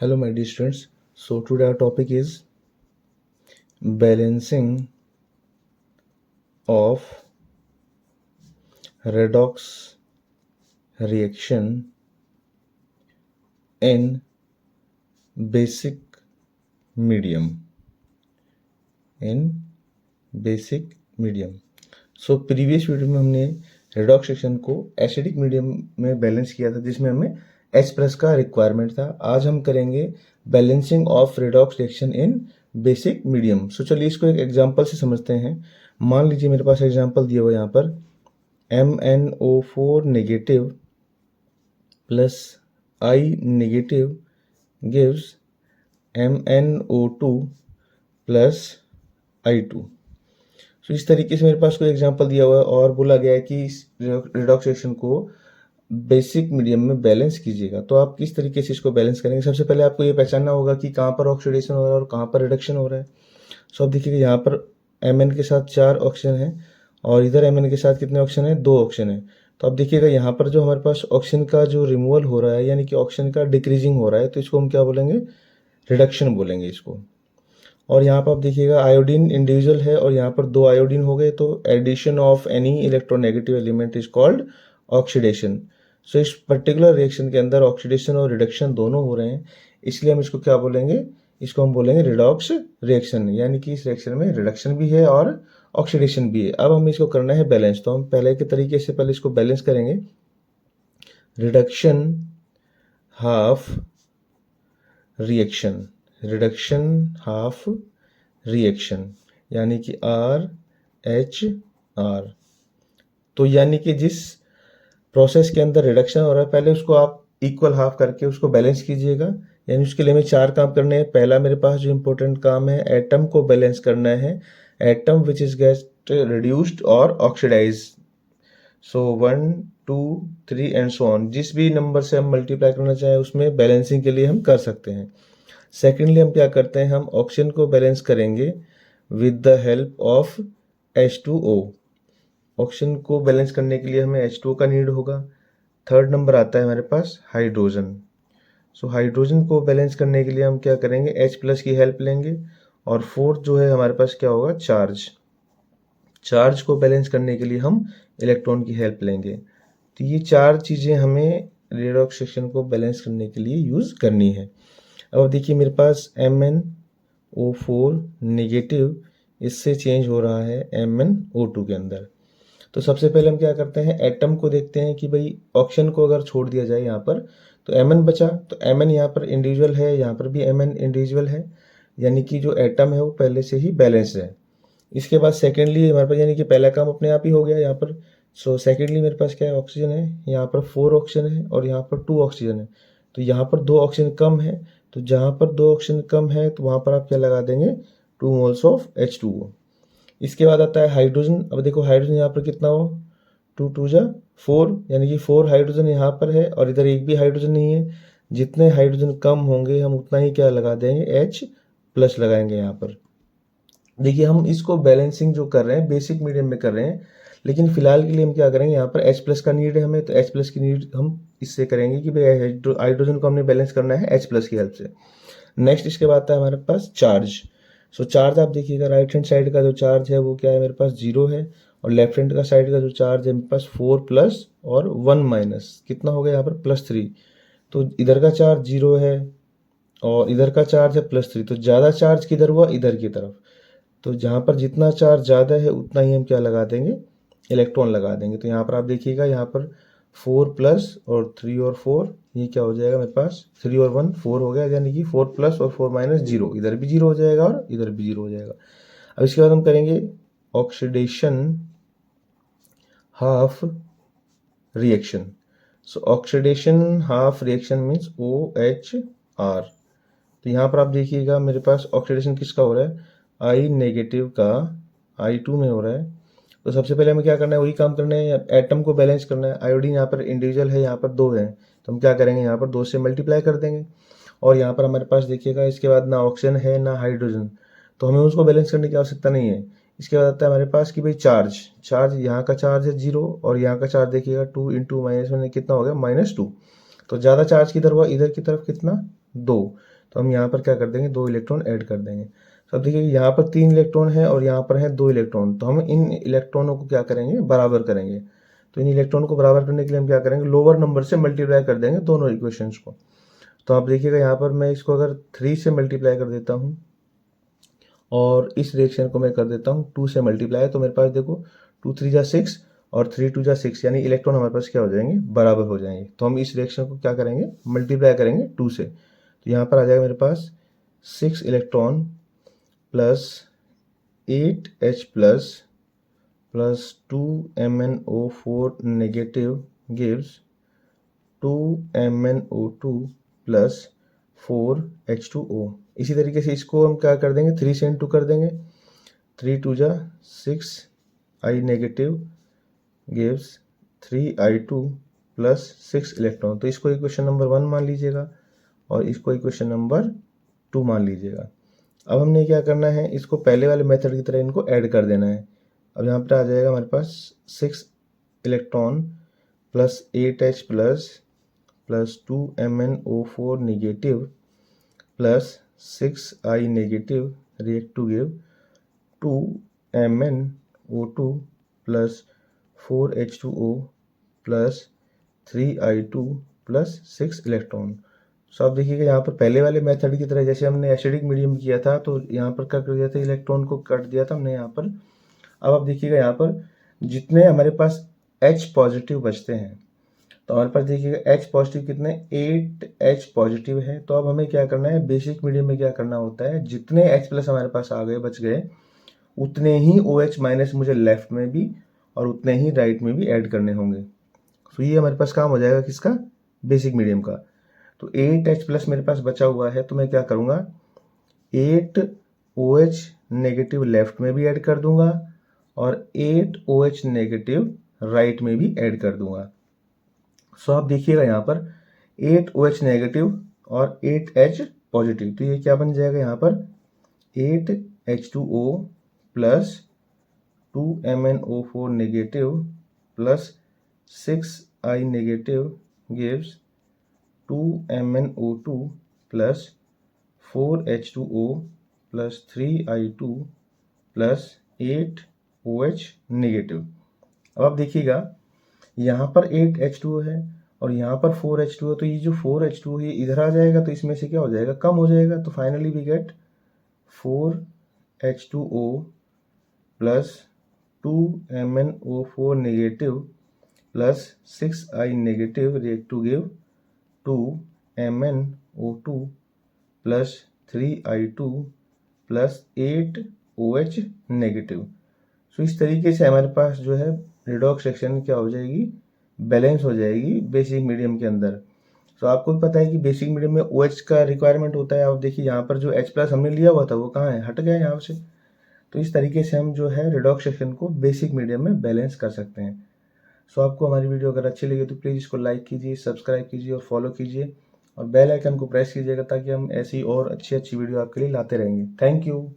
Hello, my dear students. So today our topic is balancing of redox reaction in basic medium. So previous video में हमने redox reaction को acidic medium में balance किया था, जिसमें हमें H+ का रिक्वायरमेंट था। आज हम करेंगे balancing of redox reaction in basic medium. So चलिए इसको एक एग्जांपल से समझते हैं। मान लीजिए मेरे पास एग्जांपल दिया हुआ यहाँ पर MnO4 negative plus I negative gives MnO2 plus I2। तो इस तरीके से मेरे पास कोई एग्जांपल दिया हुआ है और बोला गया है कि इस रेडॉक्स रिएक्शन को बेसिक मीडियम में बैलेंस कीजिएगा। तो आप किस तरीके से इसको बैलेंस करेंगे? सबसे पहले आपको ये पहचानना होगा कि कहाँ पर ऑक्सीडेशन हो रहा है और कहाँ पर रिडक्शन हो रहा है। सो अब देखिएगा यहाँ पर Mn के साथ 4 ऑक्सीजन है और इधर Mn के साथ कितने ऑक्सीजन है? 2 ऑक्सीजन है। तो अब देखिएगा यहाँ पर जो हमारे पास ऑक्सीजन का जो रिमूवल हो रहा है, यानी कि ऑक्सीजन का डिक्रीजिंग हो रहा है, तो इसको हम क्या बोलेंगे? रिडक्शन बोलेंगे इसको। और यहाँ पर आप देखिएगा आयोडीन इंडिविजुअल है और यहाँ पर 2 आयोडीन हो गए, तो addition of any electronegative element is called oxidation. So इस पर्टिकुलर रिएक्शन के अंदर ऑक्सीडेशन और रिडक्शन दोनों हो रहे हैं, इसलिए हम इसको क्या बोलेंगे? इसको हम बोलेंगे रिडॉक्स रिएक्शन, यानी कि इस रिएक्शन में रिडक्शन भी है और ऑक्सीडेशन भी है। अब हम इसको करना है बैलेंस, तो हम पहले के तरीके से पहले इसको बैलेंस करेंगे। Reduction half reaction, reduction half reaction, यानी कि RHR। तो यानी कि जिस प्रोसेस के अंदर रिडक्शन हो रहा है, पहले उसको आप इक्वल हाफ करके उसको बैलेंस कीजिएगा। यानी उसके लिए हमें 4 काम करने हैं। पहला मेरे पास जो इम्पोर्टेंट काम है, एटम को बैलेंस करना है। Atom which is get reduced और oxidise. So 1 2 3 and so on, जिस भी नंबर से हम मल्टीप्लाई करना चाहें उसमें बैलेंसिंग के लिए हम कर सकते हैं। सेकेंडली हम क्या करते हैं? हम ऑक्सीजन को बैलेंस करेंगे with the help of H2O। Oxygen को बैलेंस करने के लिए हमें H2O का नीड होगा। थर्ड नंबर आता है हमारे पास हाइड्रोजन। सो हाइड्रोजन को बैलेंस करने के लिए हम क्या करेंगे? H+ की हेल्प लेंगे। और फोर्थ जो है हमारे पास क्या होगा? चार्ज। चार्ज को बैलेंस करने के लिए हम इलेक्ट्रॉन की हेल्प लेंगे। तो ये 4 चीज़ें हमें रेडॉक्स रिएक्शन को बैलेंस करने के लिए यूज़ करनी है। अब देखिए मेरे पास MnO4 नेगेटिव, इससे चेंज हो रहा है MnO2 के अंदर। तो सबसे पहले हम क्या करते हैं? एटम को देखते हैं कि भाई ऑक्सीजन को अगर छोड़ दिया जाए यहाँ पर तो Mn बचा। तो Mn यहाँ पर इंडिविजुअल है, यहाँ पर भी Mn इंडिविजुअल है, यानी कि जो एटम है वो पहले से ही बैलेंस है। इसके बाद सेकेंडली हमारे पास, यानी कि पहला काम अपने आप ही हो गया यहाँ पर। सो सेकेंडली मेरे पास क्या है? ऑक्सीजन है। यहाँ पर 4 ऑक्सीजन है और यहाँ पर 2 ऑक्सीजन है। तो यहाँ पर 2 ऑक्सीजन कम है, तो जहाँ पर 2 ऑक्सीजन कम है तो वहाँ पर आप क्या लगा देंगे? 2 मोल्स ऑफ H2O। इसके बाद आता है हाइड्रोजन। अब देखो हाइड्रोजन यहाँ पर कितना हो? 2 2 जा 4, यानी कि 4 हाइड्रोजन यहाँ पर है और इधर एक भी हाइड्रोजन नहीं है। जितने हाइड्रोजन कम होंगे हम उतना ही क्या लगा देंगे? H+ लगाएंगे यहाँ पर। देखिए हम इसको बैलेंसिंग जो कर रहे हैं बेसिक मीडियम में कर रहे हैं, लेकिन फिलहाल के लिए हम क्या करेंगे? यहाँ पर H+ का नीड है हमें, तो H+ की नीड हम इससे करेंगे कि भाई हाइड्रोजन को हमने बैलेंस करना है H+ की हेल्प से। नेक्स्ट इसके बाद आता है हमारे पास चार्ज। सो चार्ज आप देखिएगा, राइट हैंड साइड का जो चार्ज है वो क्या है? मेरे पास 0 है, और लेफ्ट हैंड का साइड का जो चार्ज है मेरे पास 4+ और 1- कितना हो गया यहाँ पर? +3। तो इधर का चार्ज 0 है और इधर का चार्ज है +3, तो ज़्यादा चार्ज किधर हुआ? इधर की तरफ। तो जहाँ पर जितना चार्ज ज़्यादा है उतना ही हम क्या लगा देंगे? इलेक्ट्रॉन लगा देंगे। तो यहाँ पर आप देखिएगा, यहाँ पर 4+ और 3 और 4, ये क्या हो जाएगा मेरे पास? 3 और 1 4 हो गया, यानी कि 4+ और 4- 0, इधर भी 0 हो जाएगा और इधर भी 0 हो जाएगा। अब इसके बाद हम करेंगे ऑक्सीडेशन हाफ रिएक्शन। सो oxidation half reaction means OHR। तो यहाँ पर आप देखिएगा मेरे पास ऑक्सीडेशन किसका हो रहा है? I नेगेटिव का I2 में हो रहा है। तो सबसे पहले हमें क्या करना है? वही काम करना है, एटम को बैलेंस करना है। आयोडीन यहाँ पर इंडिविजुअल है, यहाँ पर 2 है, तो हम क्या करेंगे? यहाँ पर 2 से मल्टीप्लाई कर देंगे। और यहाँ पर हमारे पास देखिएगा इसके बाद ना ऑक्सीजन है ना हाइड्रोजन, तो हमें उसको बैलेंस करने की आवश्यकता नहीं है। इसके बाद आता है हमारे पास कि भाई चार्ज। चार्ज यहाँ का चार्ज है 0 और यहाँ का चार्ज देखिएगा 2 × -1 कितना हो गया? -2। तो ज़्यादा चार्ज किधर हुआ? इधर की तरफ कितना? 2। तो हम यहाँ पर क्या कर देंगे, 2 इलेक्ट्रॉन ऐड कर देंगे। तो अब देखिए यहाँ पर 3 इलेक्ट्रॉन है और यहाँ पर है 2 इलेक्ट्रॉन, तो हम इन इलेक्ट्रॉनों को क्या करेंगे, बराबर करेंगे। तो इन इलेक्ट्रॉन को बराबर करने के लिए हम क्या करेंगे, लोअर नंबर से मल्टीप्लाई कर देंगे दोनों इक्वेशंस को। तो आप देखिएगा यहाँ पर मैं इसको अगर 3 से मल्टीप्लाई कर देता हूँ और इस रिएक्शन को मैं कर देता हूँ 2 से मल्टीप्लाई, तो मेरे पास देखो 2 3 जा 6 और 3 2 जा 6, यानी इलेक्ट्रॉन हमारे पास क्या हो जाएंगे, बराबर हो जाएंगे। तो हम इस रिएक्शन को क्या करेंगे, मल्टीप्लाई करेंगे 2 से। तो यहाँ पर आ जाएगा मेरे पास 6 electron plus 8H plus 2MnO4 negative gives 2MnO2 plus 4H2O। इसी तरीके से इसको हम क्या कर देंगे, 3 से इंटू कर देंगे, 3 2 जा 6 I negative gives 3I2 plus 6 electron. तो इसको इक्वेशन नंबर 1 मान लीजिएगा और इसको इक्वेशन नंबर 2 मान लीजिएगा। अब हमने क्या करना है, इसको पहले वाले मेथड की तरह इनको ऐड कर देना है। अब यहाँ पर आ जाएगा हमारे पास 6 electron plus 8H plus 2MnO4 negative plus 6I negative react to give 2MnO2 plus 4H2O plus 3I2 plus 6 electron. So आप देखिएगा यहाँ पर पहले वाले मेथड की तरह जैसे हमने एसिडिक मीडियम किया था, तो यहाँ पर क्या कर दिया था, इलेक्ट्रॉन को कट दिया था हमने यहाँ पर। अब आप देखिएगा यहाँ पर जितने हमारे पास H पॉजिटिव बचते हैं, तो हमारे पास देखिएगा H पॉजिटिव कितने, 8H पॉजिटिव है। तो अब हमें क्या करना है, बेसिक मीडियम में क्या करना होता है, जितने H प्लस हमारे पास आ गए बच गए, उतने ही OH माइनस मुझे लेफ्ट में भी और उतने ही राइट में भी ऐड करने होंगे। तो ये हमारे पास काम हो जाएगा किसका, बेसिक मीडियम का। तो 8H प्लस मेरे पास बचा हुआ है, तो मैं क्या करूँगा, 8OH नेगेटिव लेफ्ट में भी ऐड कर दूंगा और 8OH नेगेटिव राइट में भी ऐड कर दूंगा। सो आप देखिएगा यहाँ पर 8OH नेगेटिव और 8H पॉजिटिव, तो ये क्या बन जाएगा यहाँ पर 8H2O plus 2MnO4 negative plus 6I negative gives 2MnO2 plus 4H2O plus 3I2 plus 8OH negative. अब आप देखिएगा यहाँ पर 8H2O है और यहाँ पर 4H2O, तो ये जो 4H2O है इधर आ जाएगा, तो इसमें से क्या हो जाएगा, कम हो जाएगा। तो finally we get 4H2O plus 2MnO4 negative plus 6I negative react to give 2MnO2 plus 3I2 plus 8OH negative. So इस तरीके से हमारे पास जो है रिडॉक्स रिएक्शन क्या हो जाएगी, बैलेंस हो जाएगी बेसिक मीडियम के अंदर। तो आपको भी पता है कि बेसिक मीडियम में OH का रिक्वायरमेंट होता है। आप देखिए यहाँ पर जो H प्लस हमने लिया हुआ था वो कहाँ है, हट गया यहाँ से। तो इस तरीके से हम जो है रिडॉक्स रिएक्शन को बेसिक मीडियम में बैलेंस कर सकते हैं। सो आपको हमारी वीडियो अगर अच्छी लगी तो प्लीज़ इसको लाइक कीजिए, सब्सक्राइब कीजिए और फॉलो कीजिए और बेल आइकन को प्रेस कीजिएगा ताकि हम ऐसी और अच्छी वीडियो आपके लिए लाते रहेंगे। Thank you.